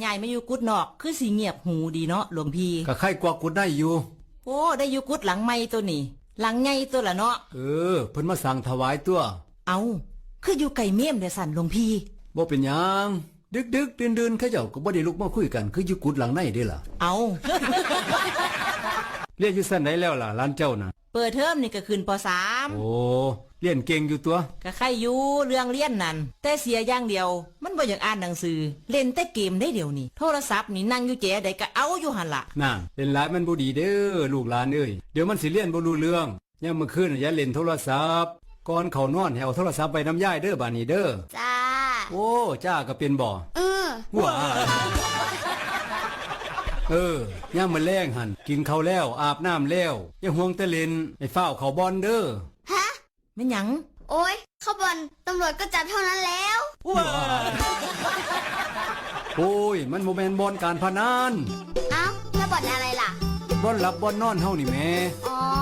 ยายมาอยู่กุดนอกคือสิเงียบหูดีเนาะหลวงพี่ก็ใครกว่ากูได้อยู่โอ้ได้อยู่กุดหลังใหม่ตัวนี่หลังใหญ่ตัวละเนาะเพิ่นมาสั่งถวายตัวเอาคืออยู่ไก่เมี่ยมเด้อสั่นหลวงพี่บ่เป็นหยังดึกดื่นเขาเจ้าก็บ่ได้ลุกมาคุยกันคืออยู่กุดหลังในเด้ล่ะเอา เรียนอยู่ซั่นไหนแล้วล่ะหลานเจ้าน่ะเปิดเทอมนี่ก็ขึ้นป .3 โอ้เรียนเก่งอยู่ตัวก็ใครอยู่เรื่องเรียนนั่นแต่เสียอย่างเดียวมันบ่อยากอ่านหนังสือเล่นแต่เกมได้เดี๋ยวนี้โทรศัพท์นี่นั่งอยู่แจใดก็เอาอยู่หั่นล่ะน่ะเล่นหลายมันบ่ดีเด้อลูกหลานเอ้ยเดี๋ยวมันสิเรียนบ่รู้เรื่องยามมื้อคืนอย่าเล่นโทรศัพท์ก่อนเข้านอนให้เอาโทรศัพท์ไปนำยายเด้อบัดนี้เด้อจ้าโอ้จ้าก็เป็นบ่ว้ายามมื้อแลงหั่นกินข้าวแล้วอาบน้ำแล้วอย่าห่วงแต่เล่นให้ฟ้าวเข้าบอลเด้อฮะแม่นหยังโอ้ยเข้าบอลตำรวจก็จับเท่านั้นแล้วว้าโอ้ยมันบ่แม่นบอลการพนันเอ้าแล้วบอลอะไรล่ะบอลหลับบอลนอนเฮานี่แม่อ๋อ